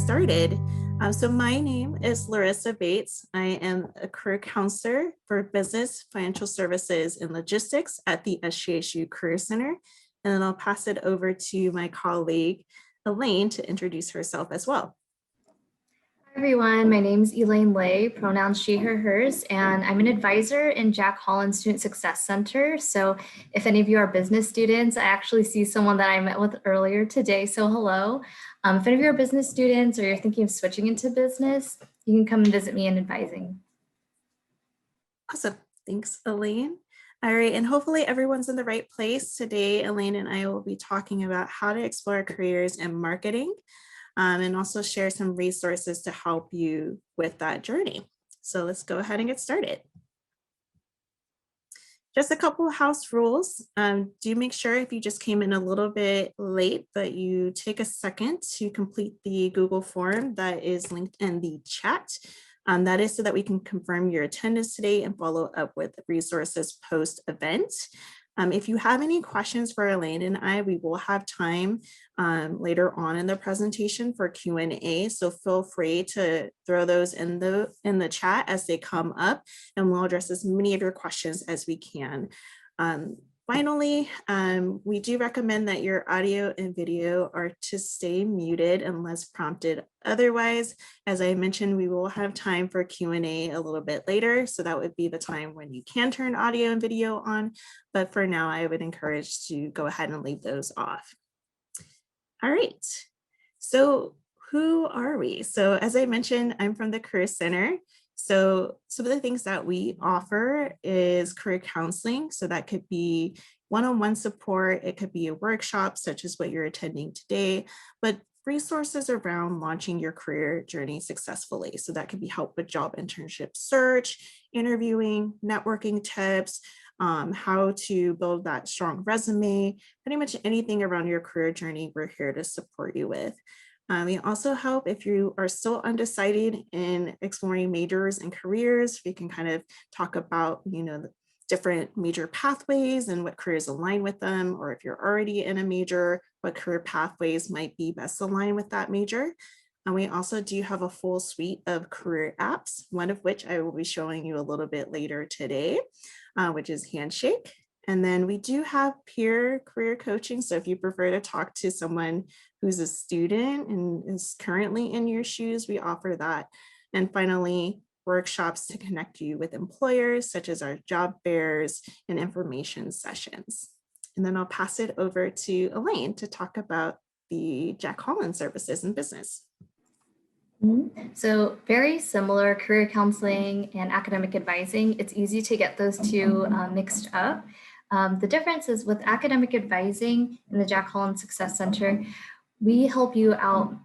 started. So my name is Larissa Bates. I am a career counselor for business, financial services, and logistics at the SJSU Career Center. And then I'll pass it over to my colleague, Elaine, to introduce herself as well. Hi everyone, my name is Elaine Lay, pronouns she, her, hers, and I'm an advisor in Holland Student Success Center. So if any of you are business students, I actually see someone that I met with earlier today, so hello. If any of you are business students or you're thinking of switching into business, you can come and visit me in advising. Awesome, thanks Elaine. All right, and hopefully everyone's in the right place. Today, Elaine and I will be talking about how to explore careers in marketing. And also share some resources to help you with that journey. So let's go ahead and get started. Just a couple of house rules. Do make sure if you just came in a little bit late that you take a second to complete the Google form that is linked in the chat. That is so that we can confirm your attendance today and follow up with resources post-event. If you have any questions for Elaine and I, we will have time later on in the presentation for Q&A. So feel free to throw those in the chat as they come up, and we'll address as many of your questions as we can. Finally, we do recommend that your audio and video are to stay muted unless prompted otherwise. As I mentioned, we will have time for Q&A a little bit later, so that would be the time when you can turn audio and video on. But for now, I would encourage to go ahead and leave those off. All right, so who are we? So as I mentioned, I'm from the Career Center. So some of the things that we offer is career counseling. So that could be one-on-one support. It could be a workshop such as what you're attending today, but resources around launching your career journey successfully. So that could be help with job internship search, interviewing, networking tips, how to build that strong resume, pretty much anything around your career journey, we're here to support you with. We also help if you are still undecided in exploring majors and careers. We can kind of talk about, the different major pathways and what careers align with them, or if you're already in a major, what career pathways might be best aligned with that major. And we also do have a full suite of career apps, one of which I will be showing you a little bit later today, which is Handshake. And then we do have peer career coaching. So if you prefer to talk to someone who's a student and is currently in your shoes, we offer that. And finally, workshops to connect you with employers, such as our job fairs and information sessions. And then I'll pass it over to Elaine to talk about the Jack Holland services in business. So very similar, career counseling and academic advising. It's easy to get those two mixed up. The difference is with academic advising in the Jack Holland Success Center, we help you out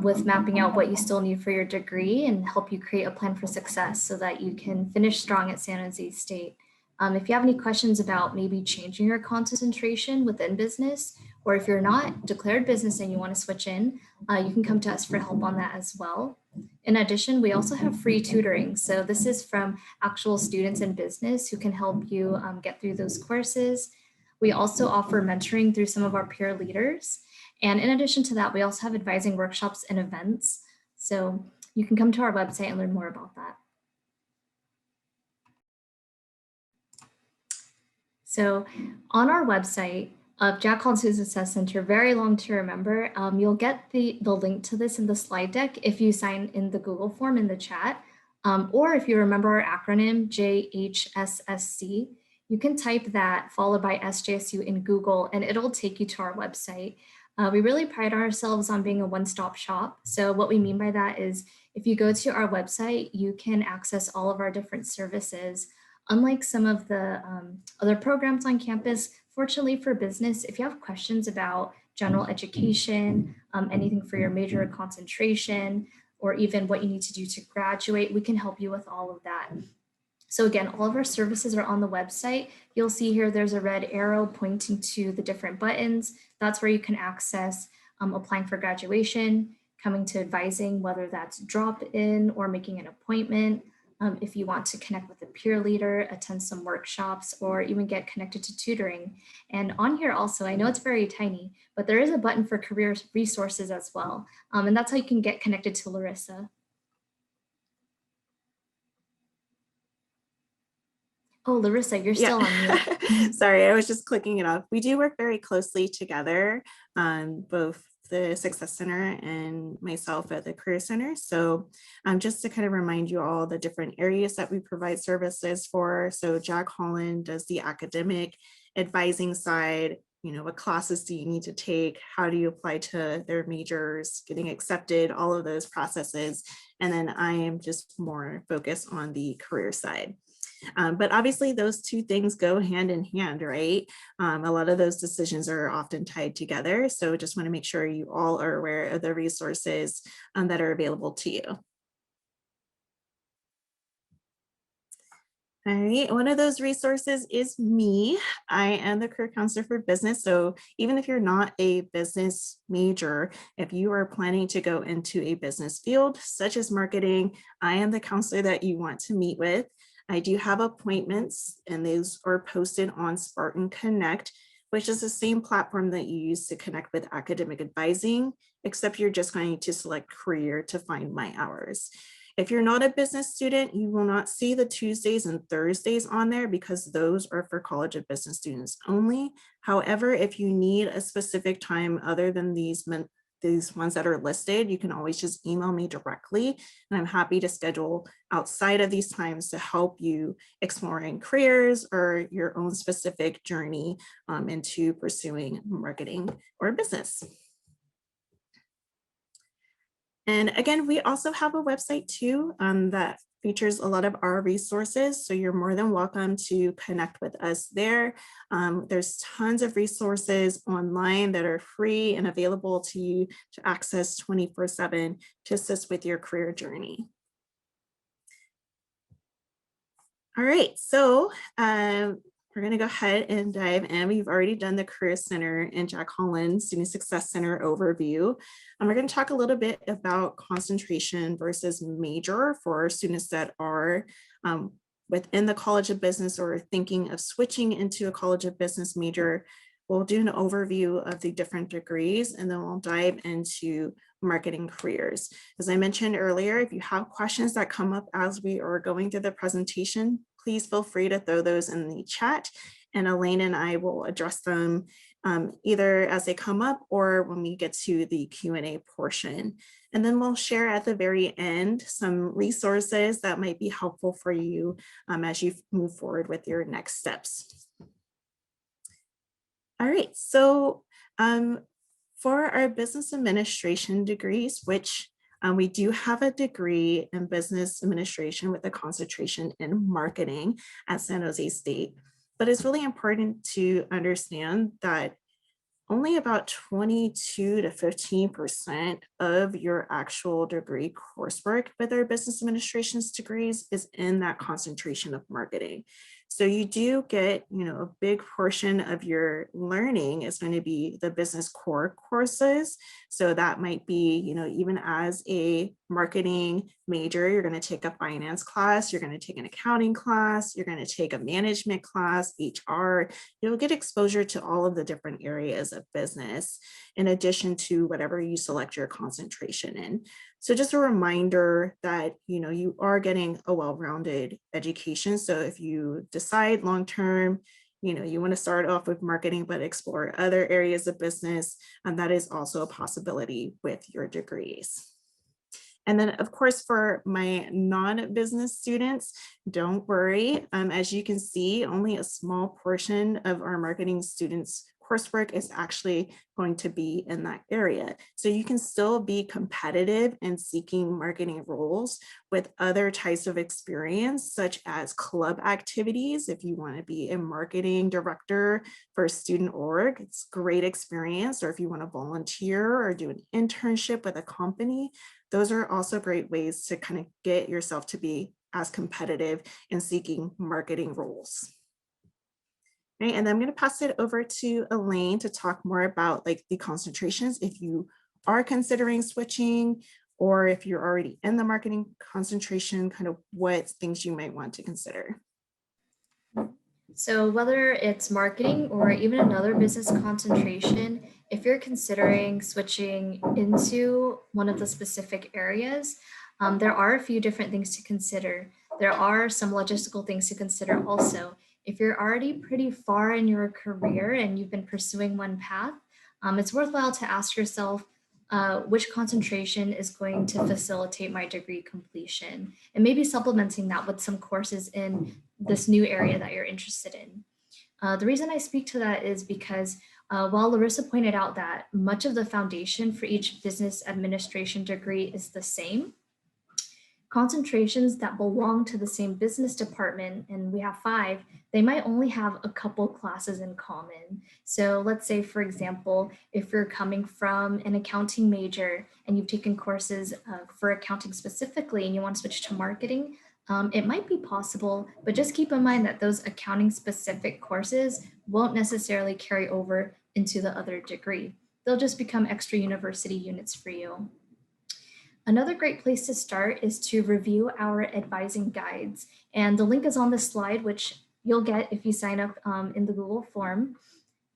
with mapping out what you still need for your degree and help you create a plan for success so that you can finish strong at San Jose State. If you have any questions about maybe changing your concentration within business, or if you're not declared business and you want to switch in, you can come to us for help on that as well. In addition, we also have free tutoring. So this is from actual students in business who can help you get through those courses. We also offer mentoring through some of our peer leaders. And in addition to that, we also have advising workshops and events. So you can come to our website and learn more about that. So on our website of Jack Holland Student Success Center, very long to remember, you'll get the link to this in the slide deck if you sign in the Google form in the chat, or if you remember our acronym JHSSC, you can type that followed by SJSU in Google and it'll take you to our website. We really pride ourselves on being a one-stop shop. So what we mean by that is if you go to our website, you can access all of our different services. Unlike some of the other programs on campus, fortunately for business, if you have questions about general education, anything for your major concentration, or even what you need to do to graduate, we can help you with all of that. So again, all of our services are on the website. You'll see here there's a red arrow pointing to the different buttons. That's where you can access applying for graduation, coming to advising, whether that's drop-in or making an appointment, if you want to connect with a peer leader, attend some workshops, or even get connected to tutoring. And on here also, I know it's very tiny, but there is a button for career resources as well. And that's how you can get connected to Larissa. Oh, Larissa, you're Yeah, still on mute. sorry, I was just clicking it off. We do work very closely together, both the Success Center and myself at the Career Center. So just to kind of remind you all the different areas that we provide services for. So Jack Holland does the academic advising side. You know, what classes do you need to take? How do you apply to their majors, getting accepted, all of those processes. And then I am just more focused on the career side. But obviously those two things go hand in hand, right? A lot of those decisions are often tied together. So just want to make sure you all are aware of the resources that are available to you. All right, one of those resources is me. I am the career counselor for business. So even if you're not a business major, if you are planning to go into a business field, such as marketing, I am the counselor that you want to meet with. I do have appointments and those are posted on Spartan Connect, which is the same platform that you use to connect with academic advising, except you're just going to select career to find my hours. If you're not a business student, you will not see the Tuesdays and Thursdays on there because those are for College of Business students only. However, if you need a specific time other than these ones that are listed, you can always just email me directly. And I'm happy to schedule outside of these times to help you exploring careers or your own specific journey into pursuing marketing or business. And again, we also have a website too that features a lot of our resources. So you're more than welcome to connect with us there. There's tons of resources online that are free and available to you to access 24/7 to assist with your career journey. All right, so we're going to go ahead and dive in. We've already done the Career Center and Jack Holland Student Success Center overview. And we're going to talk a little bit about concentration versus major for students that are within the College of Business or thinking of switching into a College of Business major. We'll do an overview of the different degrees, and then we'll dive into marketing careers. As I mentioned earlier, if you have questions that come up as we are going through the presentation, please feel free to throw those in the chat, and Elaine and I will address them either as they come up or when we get to the Q&A portion. And then we'll share at the very end some resources that might be helpful for you as you move forward with your next steps. All right, so for our business administration degrees, which we do have a degree in business administration with a concentration in marketing at San Jose State, but it's really important to understand that only about 22 to 15% of your actual degree coursework with our business administration's degrees is in that concentration of marketing. So you do get, a big portion of your learning is going to be the business core courses. So that might be, even as a marketing major, you're going to take a finance class, you're going to take an accounting class, you're going to take a management class, HR. You'll get exposure to all of the different areas of business in addition to whatever you select your concentration in. So just a reminder that, you are getting a well-rounded education. So if you decide long-term, you want to start off with marketing, but explore other areas of business, and that is also a possibility with your degrees. And then, of course, for my non-business students, don't worry. As you can see, only a small portion of our marketing students' coursework is actually going to be in that area. So you can still be competitive in seeking marketing roles with other types of experience, such as club activities. If you want to be a marketing director for a student org, it's great experience. Or if you want to volunteer or do an internship with a company, those are also great ways to kind of get yourself to be as competitive in seeking marketing roles. Right, and then I'm going to pass it over to Elaine to talk more about the concentrations if you are considering switching, or if you're already in the marketing concentration, kind of what things you might want to consider. So whether it's marketing or even another business concentration, if you're considering switching into one of the specific areas, there are a few different things to consider. There are some logistical things to consider also. If you're already pretty far in your career and you've been pursuing one path, it's worthwhile to ask yourself, which concentration is going to facilitate my degree completion, and maybe supplementing that with some courses in this new area that you're interested in. The reason I speak to that is because while Larissa pointed out that much of the foundation for each business administration degree is the same, concentrations that belong to the same business department, and we have 5, they might only have a couple classes in common. So let's say, for example, if you're coming from an accounting major and you've taken courses for accounting specifically and you want to switch to marketing, it might be possible, but just keep in mind that those accounting specific courses won't necessarily carry over into the other degree. They'll just become extra university units for you. Another great place to start is to review our advising guides. And the link is on the slide, which you'll get if you sign up in the Google form.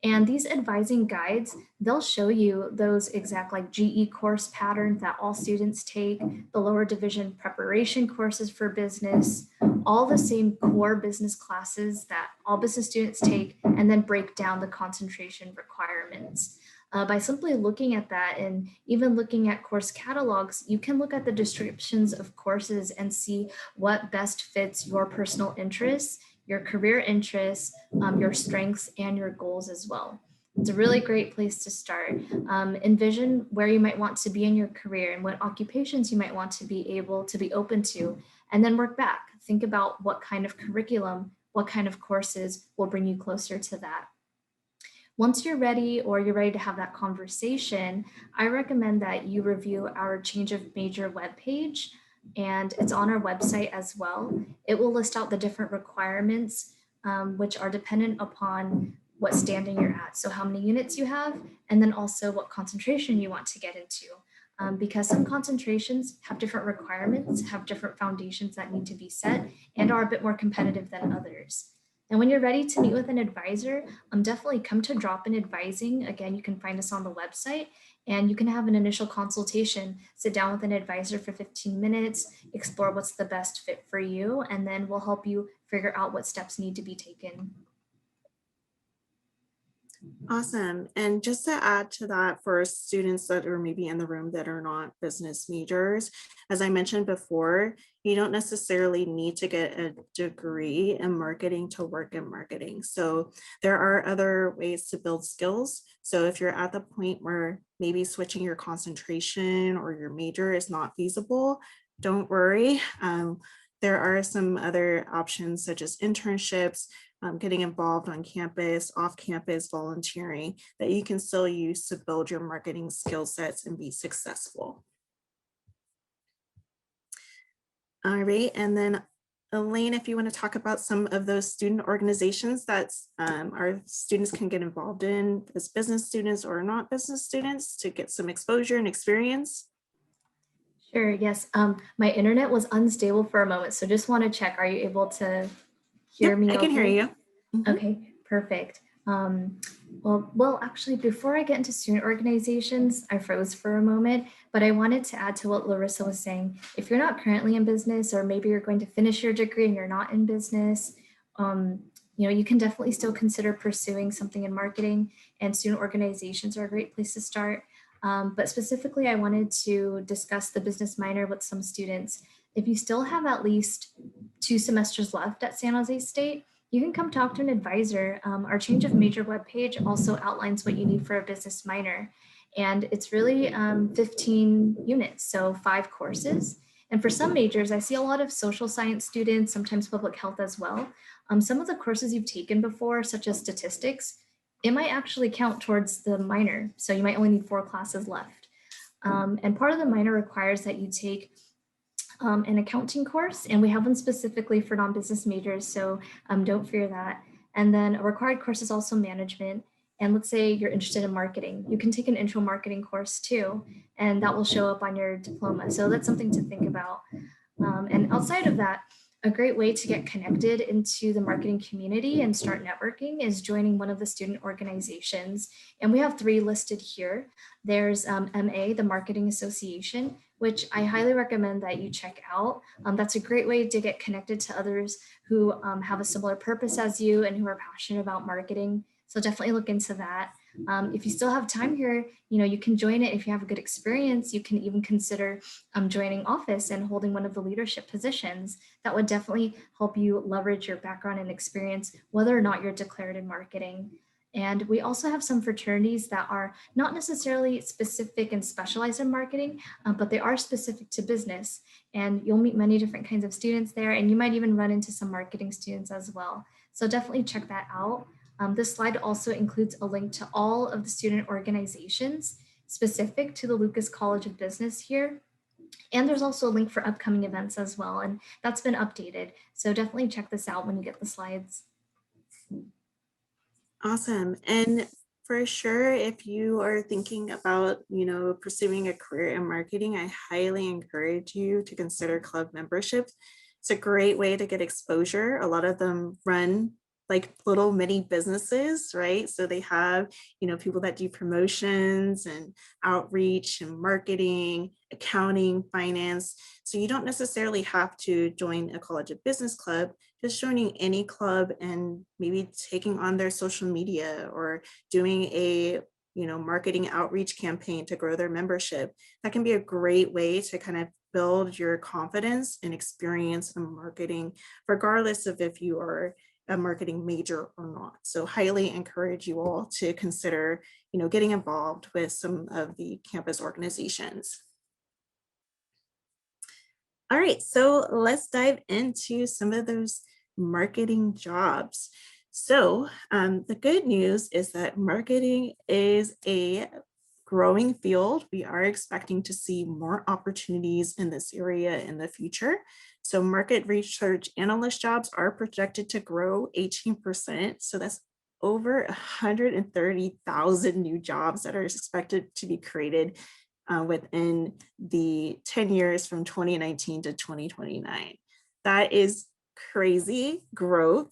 And these advising guides, they'll show you those exact like GE course patterns that all students take, the lower division preparation courses for business, all the same core business classes that all business students take, and then break down the concentration requirements. By simply looking at that and even looking at course catalogs, you can look at the descriptions of courses and see what best fits your personal interests, your career interests, your strengths, and your goals as well. It's a really great place to start. Envision where you might want to be in your career and what occupations you might want to be able to be open to, and then work back. Think about what kind of curriculum, what kind of courses will bring you closer to that. Once you're ready or you're ready to have that conversation, I recommend that you review our change of major webpage, and it's on our website as well. It will list out the different requirements, which are dependent upon what standing you're at. So how many units you have, and then also what concentration you want to get into. Because some concentrations have different requirements, have different foundations that need to be set, and are a bit more competitive than others. And when you're ready to meet with an advisor, definitely come to Drop-In Advising. Again, you can find us on the website, and you can have an initial consultation, sit down with an advisor for 15 minutes, explore what's the best fit for you, and then we'll help you figure out what steps need to be taken. Awesome. And just to add to that, for students that are maybe in the room that are not business majors, as I mentioned before, you don't necessarily need to get a degree in marketing to work in marketing. So there are other ways to build skills. So if you're at the point where maybe switching your concentration or your major is not feasible, don't worry. There are some other options such as internships, getting involved on campus, off campus volunteering that you can still use to build your marketing skill sets and be successful. All right, and then Elaine, if you want to talk about some of those student organizations that our students can get involved in as business students or not business students to get some exposure and experience. Sure, yes. My internet was unstable for a moment, so just want to check, are you able to hear me? I can hear you. Okay, perfect. Well, actually, before I get into student organizations, I froze for a moment, but I wanted to add to what Larissa was saying. If you're not currently in business, or maybe you're going to finish your degree and you're not in business, you can definitely still consider pursuing something in marketing, and student organizations are a great place to start. But specifically, I wanted to discuss the business minor with some students. If you still have at least 2 semesters left at San Jose State, you can come talk to an advisor. Our change of major webpage also outlines what you need for a business minor. And it's really 15 units, so 5 courses. And for some majors, I see a lot of social science students, sometimes public health as well. Some of the courses you've taken before, such as statistics, it might actually count towards the minor. So you might only need 4 classes left. And part of the minor requires that you take an accounting course, and we have one specifically for non-business majors, so don't fear that. And then a required course is also management. And let's say you're interested in marketing, you can take an intro marketing course too, and that will show up on your diploma. So that's something to think about. And outside of that, a great way to get connected into the marketing community and start networking is joining one of the student organizations. And we have 3 listed here. There's MA, the Marketing Association, which I highly recommend that you check out. That's a great way to get connected to others who have a similar purpose as you and who are passionate about marketing. So definitely look into that. If you still have time here, you can join it. If you have a good experience, you can even consider joining office and holding one of the leadership positions. That would definitely help you leverage your background and experience, whether or not you're declared in marketing. And we also have some fraternities that are not necessarily specific and specialized in marketing, but they are specific to business. And you'll meet many different kinds of students there, and you might even run into some marketing students as well. So definitely check that out. This slide also includes a link to all of the student organizations specific to the Lucas College of Business here. And there's also a link for upcoming events as well, and that's been updated. So definitely check this out when you get the slides. Awesome. And for sure, if you are thinking about, pursuing a career in marketing, I highly encourage you to consider club membership. It's a great way to get exposure. A lot of them run like little mini businesses, right? So they have, people that do promotions and outreach and marketing, accounting, finance. So you don't necessarily have to join a College of Business club, just joining any club and maybe taking on their social media or doing a marketing outreach campaign to grow their membership. That can be a great way to kind of build your confidence and experience in marketing, regardless of if you are a marketing major or not. So highly encourage you all to consider, getting involved with some of the campus organizations. All right, so let's dive into some of those marketing jobs. So the good news is that marketing is a growing field. We are expecting to see more opportunities in this area in the future. So market research analyst jobs are projected to grow 18%. So that's over 130,000 new jobs that are expected to be created within the 10 years from 2019 to 2029. That is crazy growth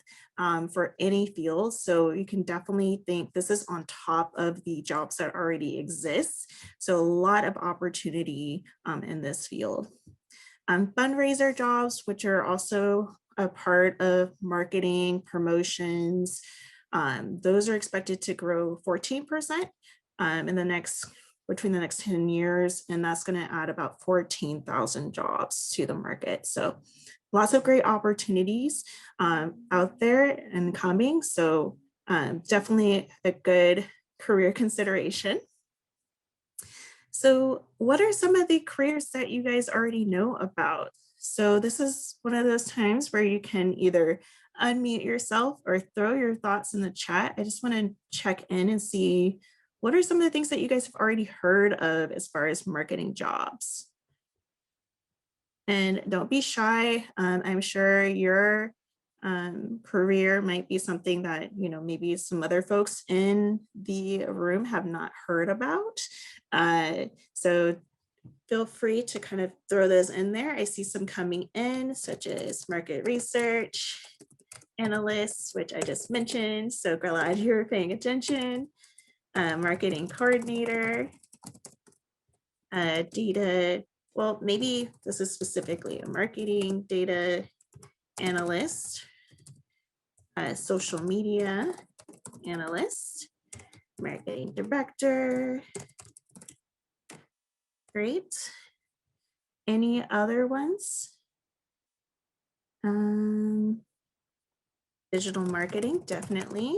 for any field. So you can definitely think this is on top of the jobs that already exist. So a lot of opportunity in this field. Fundraiser jobs, which are also a part of marketing, promotions, those are expected to grow 14% between the next 10 years, and that's going to add about 14,000 jobs to the market. So lots of great opportunities out there and coming. So definitely a good career consideration. So what are some of the careers that you guys already know about? So this is one of those times where you can either unmute yourself or throw your thoughts in the chat. I just want to check in and see what are some of the things that you guys have already heard of as far as marketing jobs. And don't be shy. I'm sure your career might be something that, maybe some other folks in the room have not heard about. So feel free to kind of throw those in there. I see some coming in, such as market research analysts, which I just mentioned. So glad you're paying attention. Marketing coordinator, data. Well, maybe this is specifically a marketing data analyst, social media analyst, marketing director. Great. Any other ones? Digital marketing, definitely.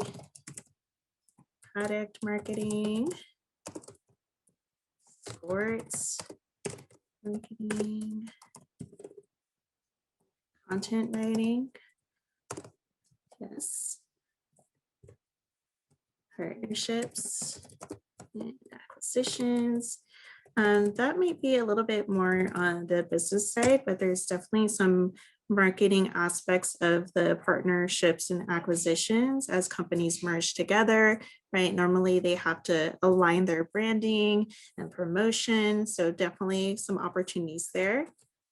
Product marketing, sports marketing, content writing, yes, partnerships and acquisitions. That might be a little bit more on the business side, but there's definitely some marketing aspects of the partnerships and acquisitions as companies merge together, right? Normally they have to align their branding and promotion. So definitely some opportunities there.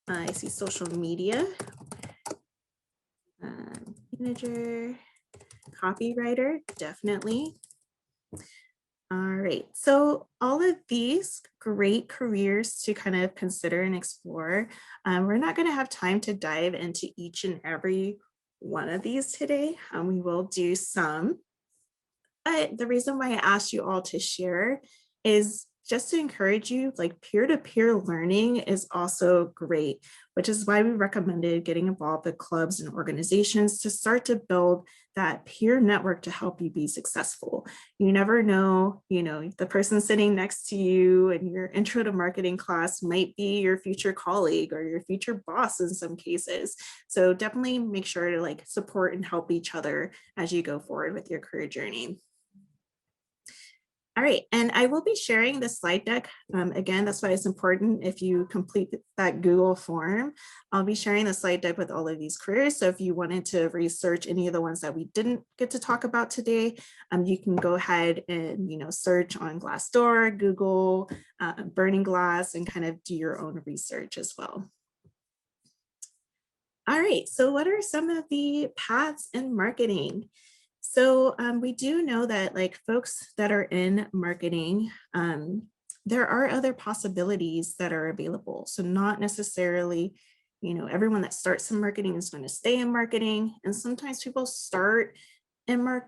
I see social media, manager, copywriter, definitely. All right, so all of these great careers to kind of consider and explore. We're not going to have time to dive into each and every one of these today. We will do some, but the reason why I asked you all to share is just to encourage you, like peer-to-peer learning is also great, which is why we recommended getting involved with clubs and organizations to start to build that peer network to help you be successful. You never know, the person sitting next to you in your intro to marketing class might be your future colleague or your future boss in some cases. So definitely make sure to like support and help each other as you go forward with your career journey. All right, and I will be sharing the slide deck. Again, that's why it's important if you complete that Google form. I'll be sharing the slide deck with all of these careers. So if you wanted to research any of the ones that we didn't get to talk about today, you can go ahead and search on Glassdoor, Google, Burning Glass, and kind of do your own research as well. All right, so what are some of the paths in marketing? So we do know that like folks that are in marketing, there are other possibilities that are available. So not necessarily, everyone that starts in marketing is going to stay in marketing. And sometimes people start in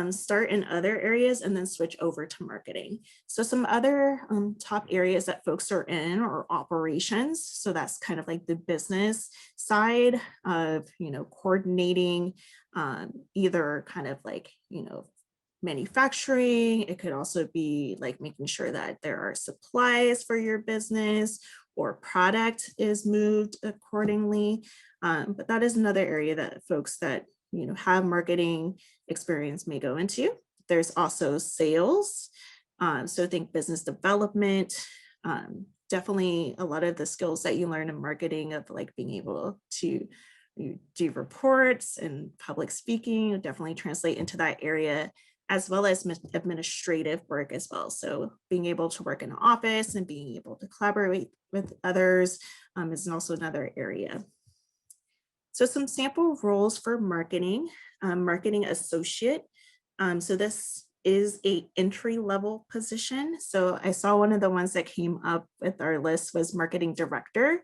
start in other areas and then switch over to marketing. So some other top areas that folks are in are operations. So that's kind of like the business side of, coordinating either kind of like, manufacturing. It could also be like making sure that there are supplies for your business or product is moved accordingly. But that is another area that folks that have marketing experience may go into. There's also sales. So think business development. Definitely a lot of the skills that you learn in marketing of like being able to do reports and public speaking definitely translate into that area, as well as administrative work as well. So being able to work in an office and being able to collaborate with others is also another area. So some sample roles for marketing, marketing associate. So this is a entry-level position. So I saw one of the ones that came up with our list was marketing director.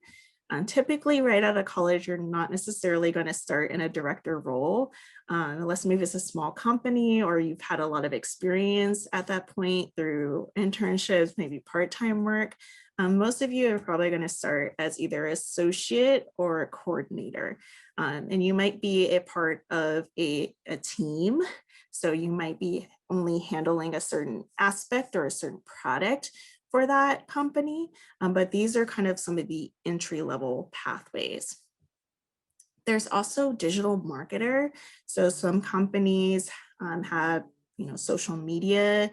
Typically right out of college, you're not necessarily going to start in a director role, unless maybe it's a small company or you've had a lot of experience at that point through internships, maybe part-time work. Most of you are probably going to start as either associate or a coordinator. And you might be a part of a team. So you might be only handling a certain aspect or a certain product for that company. But these are kind of some of the entry-level pathways. There's also digital marketer. So some companies have, social media.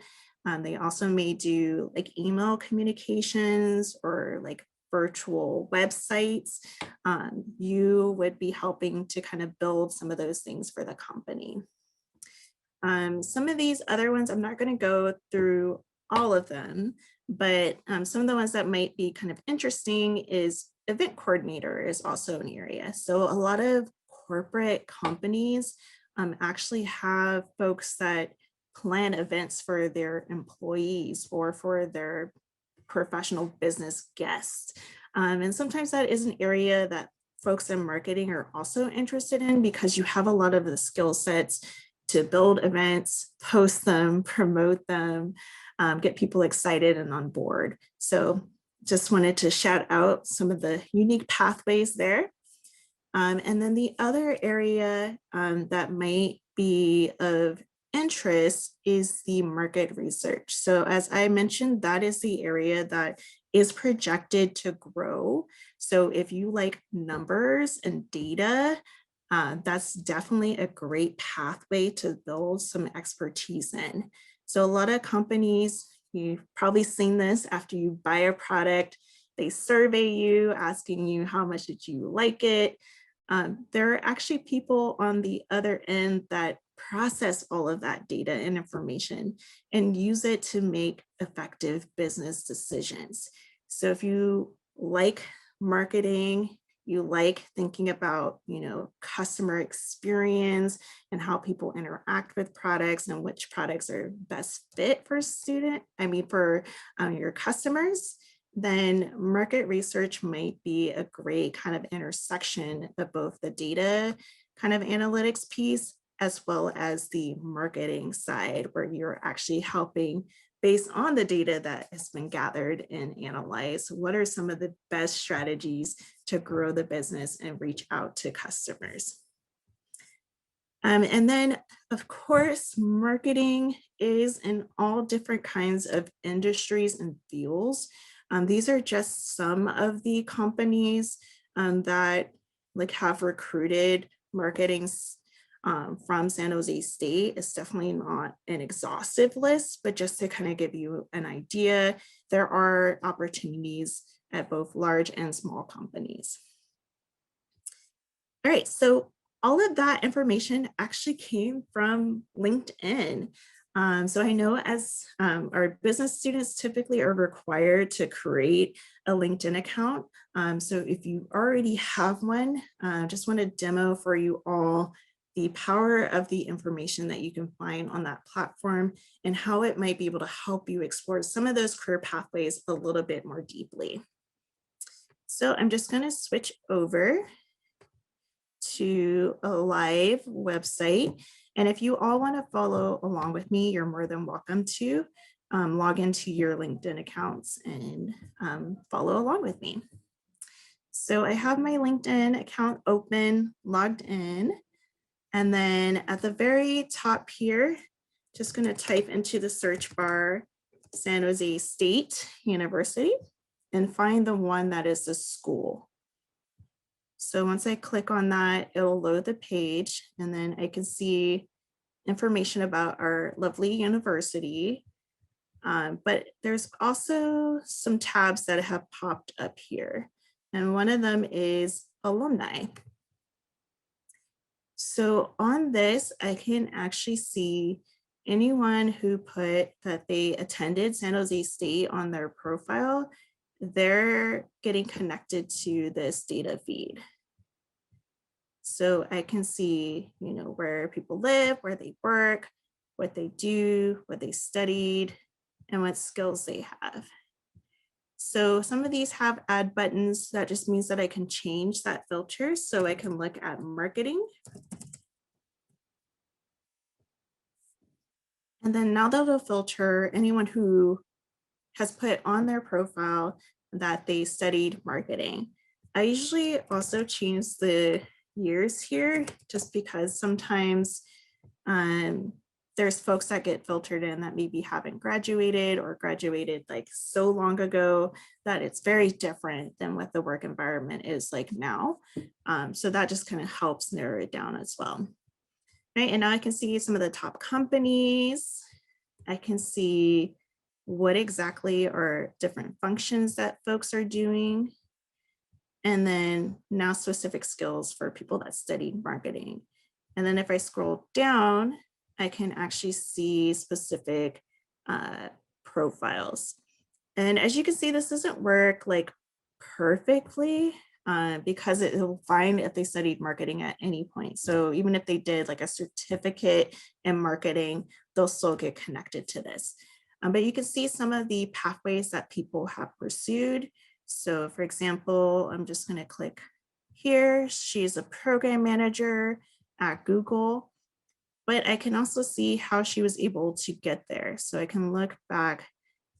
They also may do like email communications or like virtual websites. You would be helping to kind of build some of those things for the company. Some of these other ones, I'm not going to go through all of them, but some of the ones that might be kind of interesting is event coordinator is also an area. So a lot of corporate companies actually have folks that plan events for their employees or for their professional business guests. And sometimes that is an area that folks in marketing are also interested in because you have a lot of the skill sets to build events, post them, promote them, get people excited and on board. So just wanted to shout out some of the unique pathways there. And then the other area that might be of interest is the market research. So as I mentioned, that is the area that is projected to grow. So if you like numbers and data, that's definitely a great pathway to build some expertise in. So a lot of companies, you've probably seen this after you buy a product, they survey you asking you how much did you like it. There are actually people on the other end that process all of that data and information and use it to make effective business decisions. So if you like marketing, you like thinking about, customer experience and how people interact with products and which products are best fit for your customers, then market research might be a great kind of intersection of both the data kind of analytics piece as well as the marketing side, where you're actually helping based on the data that has been gathered and analyzed. What are some of the best strategies to grow the business and reach out to customers? And then, of course, marketing is in all different kinds of industries and fields. These are just some of the companies that have recruited marketing from San Jose State. It's definitely not an exhaustive list, but just to kind of give you an idea, there are opportunities at both large and small companies. All right, so all of that information actually came from LinkedIn. So I know as our business students typically are required to create a LinkedIn account. So if you already have one, just want to demo for you all the power of the information that you can find on that platform and how it might be able to help you explore some of those career pathways a little bit more deeply. So I'm just going to switch over to a live website. And if you all want to follow along with me, you're more than welcome to log into your LinkedIn accounts and follow along with me. So I have my LinkedIn account open, logged in, and then at the very top here, just going to type into the search bar San Jose State University and find the one that is the school. So once I click on that, it'll load the page and then I can see information about our lovely university. But there's also some tabs that have popped up here. And one of them is alumni. So on this, I can actually see anyone who put that they attended San Jose State on their profile, they're getting connected to this data feed. So I can see, where people live, where they work, what they do, what they studied, and what skills they have. So some of these have add buttons. That just means that I can change that filter. So I can look at marketing. And then now that'll filter anyone who has put on their profile that they studied marketing. I usually also change the years here just because sometimes there's folks that get filtered in that maybe haven't graduated or graduated like so long ago that it's very different than what the work environment is like now. So that just kind of helps narrow it down as well. Right, and now I can see some of the top companies. I can see what exactly are different functions that folks are doing. And then now specific skills for people that studied marketing. And then if I scroll down, I can actually see specific profiles. And as you can see, this doesn't work like perfectly because it will find if they studied marketing at any point. So even if they did like a certificate in marketing, they'll still get connected to this. But you can see some of the pathways that people have pursued. So for example, I'm just going to click here. She's a program manager at Google, but I can also see how she was able to get there. So I can look back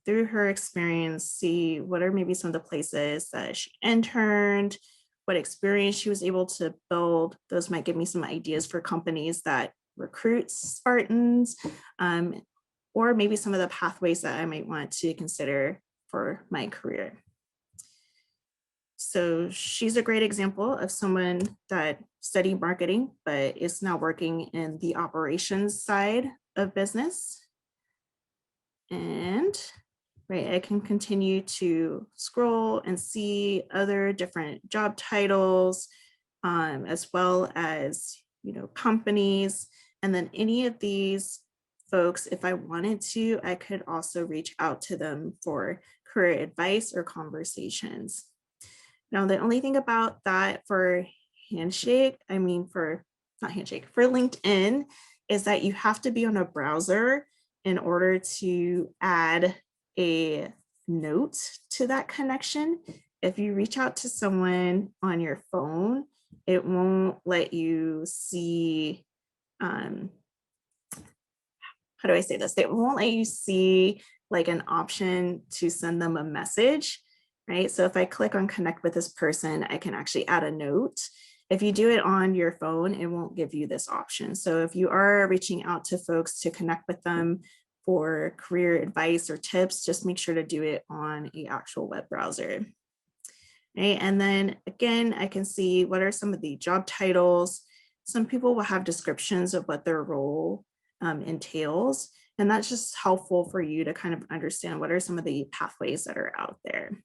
through her experience, see what are maybe some of the places that she interned, what experience she was able to build. Those might give me some ideas for companies that recruit Spartans, or maybe some of the pathways that I might want to consider for my career. So she's a great example of someone that studied marketing, but is now working in the operations side of business. And right, I can continue to scroll and see other different job titles. as well as, companies. And then any of these folks, if I wanted to, I could also reach out to them for career advice or conversations. Now, the only thing about that for Handshake, I mean, for not Handshake, for LinkedIn, is that you have to be on a browser in order to add a note to that connection. If you reach out to someone on your phone, it won't let you see, how do I say this? It won't let you see like an option to send them a message, right? So if I click on connect with this person, I can actually add a note. If you do it on your phone, it won't give you this option. So if you are reaching out to folks to connect with them for career advice or tips, just make sure to do it on an actual web browser. Right? And then again, I can see what are some of the job titles. Some people will have descriptions of what their role entails. And that's just helpful for you to kind of understand what are some of the pathways that are out there.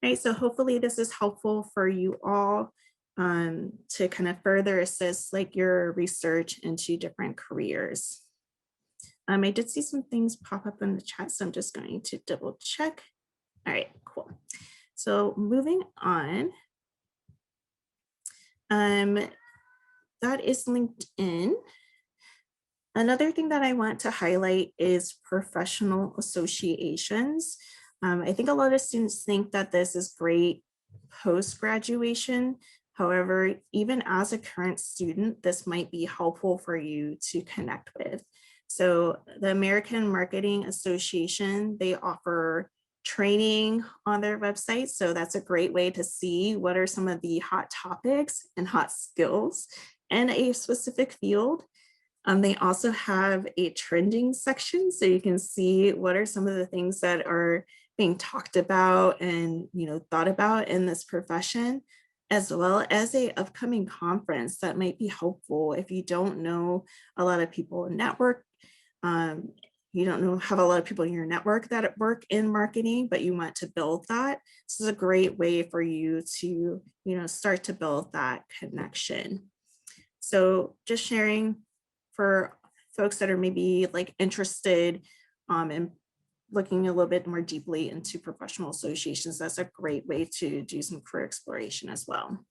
Right, so hopefully this is helpful for you all to kind of further assist like your research into different careers. I did see some things pop up in the chat, so I'm just going to double check. All right, cool. So moving on, that is LinkedIn. Another thing that I want to highlight is professional associations. I think a lot of students think that this is great post-graduation. However, even as a current student, this might be helpful for you to connect with. So the American Marketing Association, they offer training on their website. So that's a great way to see what are some of the hot topics and hot skills in a specific field. They also have a trending section, so you can see what are some of the things that are being talked about and thought about in this profession, as well as a upcoming conference that might be helpful if you don't know a lot of people in network. You don't have a lot of people in your network that work in marketing, but you want to build that. This is a great way for you to start to build that connection. So just sharing for folks that are maybe like interested in looking a little bit more deeply into professional associations, that's a great way to do some career exploration as well.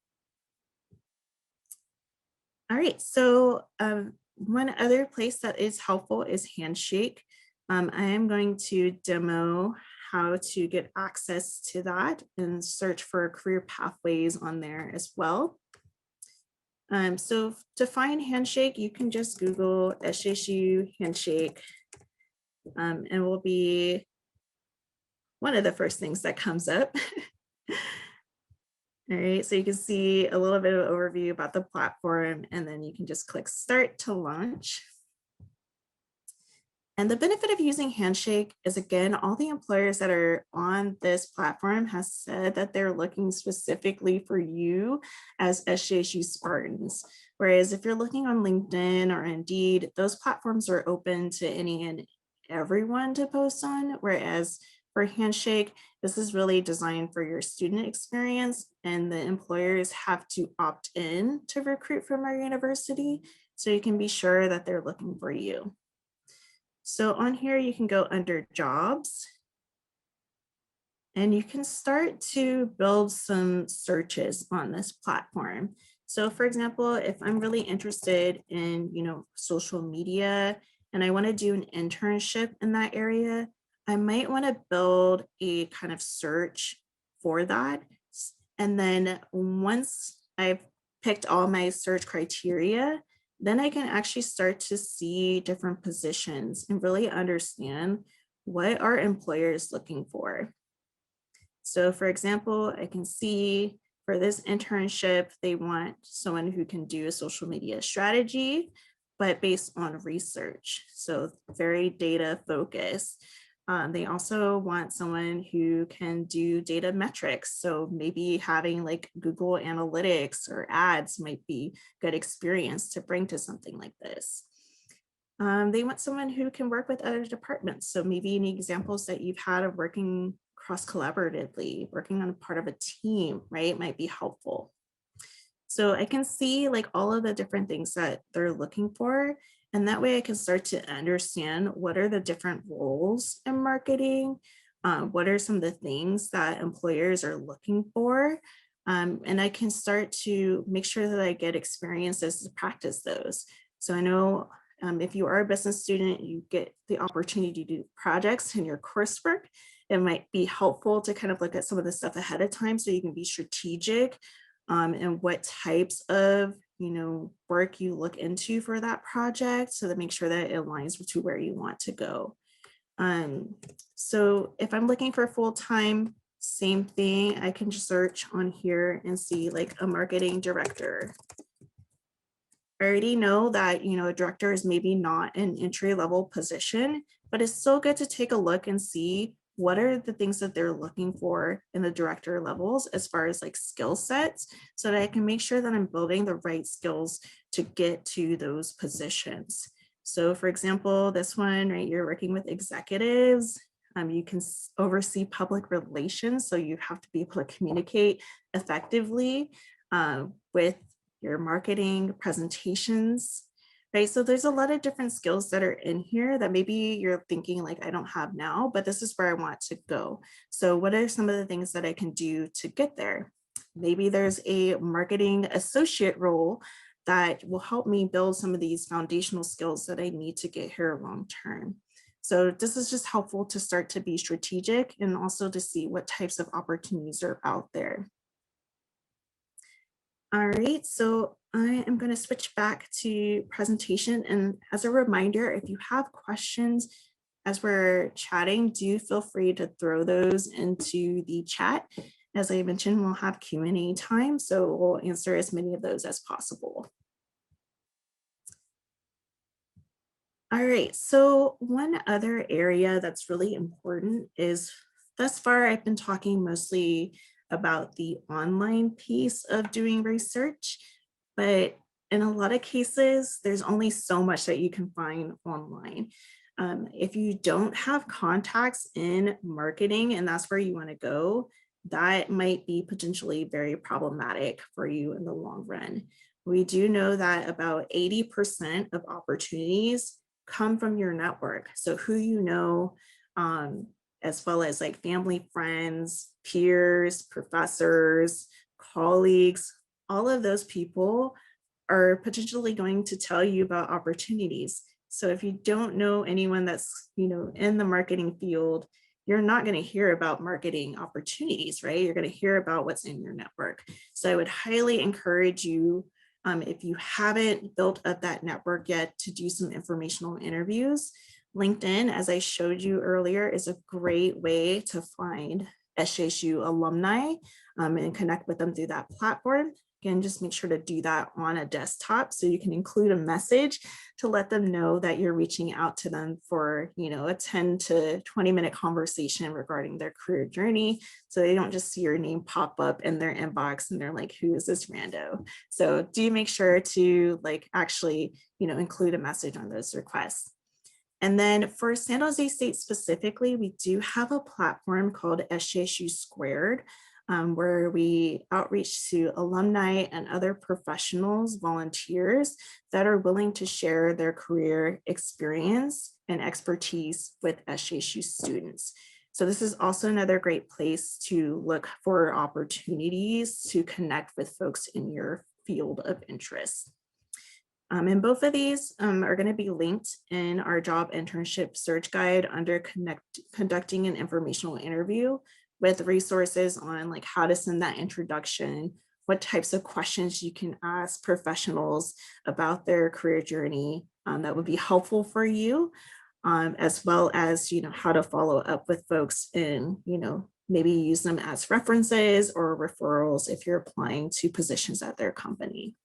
All right, so one other place that is helpful is Handshake. I am going to demo how to get access to that and search for career pathways on there as well. So to find Handshake, you can just Google SJSU Handshake, and will be one of the first things that comes up. All right, so you can see a little bit of an overview about the platform, and then you can just click Start to launch. And the benefit of using Handshake is, again, all the employers that are on this platform has said that they're looking specifically for you as SJSU Spartans. Whereas if you're looking on LinkedIn or Indeed, those platforms are open to any and everyone to post on. Whereas for Handshake, this is really designed for your student experience, and the employers have to opt in to recruit from our university. So you can be sure that they're looking for you. So on here, you can go under jobs, and you can start to build some searches on this platform. So for example, if I'm really interested in, social media, and I want to do an internship in that area, I might want to build a kind of search for that. And then once I've picked all my search criteria, then I can actually start to see different positions and really understand what are employers looking for. So for example, I can see for this internship, they want someone who can do a social media strategy, but based on research. So very data focused. They also want someone who can do data metrics. So maybe having like Google Analytics or ads might be good experience to bring to something like this. They want someone who can work with other departments. So maybe any examples that you've had of working cross collaboratively, working on a part of a team, right, might be helpful. So I can see like all of the different things that they're looking for. And that way I can start to understand what are the different roles in marketing, what are some of the things that employers are looking for. And I can start to make sure that I get experiences to practice those. So I know if you are a business student, you get the opportunity to do projects in your coursework. It might be helpful to kind of look at some of the stuff ahead of time so you can be strategic and what types of work you look into for that project so to make sure that it aligns to where you want to go. So if I'm looking for full-time, same thing, I can search on here and see like a marketing director. I already know that, a director is maybe not an entry-level position, but it's still good to take a look and see what are the things that they're looking for in the director levels as far as like skill sets, so that I can make sure that I'm building the right skills to get to those positions. So for example, this one, right, you're working with executives. You can oversee public relations, so you have to be able to communicate effectively with your marketing presentations, right? So there's a lot of different skills that are in here that maybe you're thinking like, I don't have now, but this is where I want to go. So what are some of the things that I can do to get there? Maybe there's a marketing associate role that will help me build some of these foundational skills that I need to get here long term. So this is just helpful to start to be strategic and also to see what types of opportunities are out there. All right, so I am going to switch back to presentation. And as a reminder, if you have questions as we're chatting, do feel free to throw those into the chat. As I mentioned, we'll have Q&A time, so we'll answer as many of those as possible. All right, so one other area that's really important is thus far I've been talking mostly about the online piece of doing research, but in a lot of cases, there's only so much that you can find online. If you don't have contacts in marketing and that's where you want to go, that might be potentially very problematic for you in the long run. We do know that about 80% of opportunities come from your network. So who you know, as well as like family, friends, peers, professors, colleagues, all of those people are potentially going to tell you about opportunities. So if you don't know anyone that's, in the marketing field, you're not going to hear about marketing opportunities, right? You're going to hear about what's in your network. So I would highly encourage you, if you haven't built up that network yet, to do some informational interviews. LinkedIn, as I showed you earlier, is a great way to find SJSU alumni and connect with them through that platform. Again, just make sure to do that on a desktop so you can include a message to let them know that you're reaching out to them for, a 10 to 20-minute conversation regarding their career journey. So they don't just see your name pop up in their inbox and they're like, who is this rando? So do make sure to actually, include a message on those requests. And then for San Jose State specifically, we do have a platform called SJSU Squared, where we outreach to alumni and other professionals, volunteers that are willing to share their career experience and expertise with SJSU students. So this is also another great place to look for opportunities to connect with folks in your field of interest. And both of these are going to be linked in our job internship search guide under conducting an informational interview, with resources on how to send that introduction, what types of questions you can ask professionals about their career journey that would be helpful for you, as well as how to follow up with folks and maybe use them as references or referrals if you're applying to positions at their company.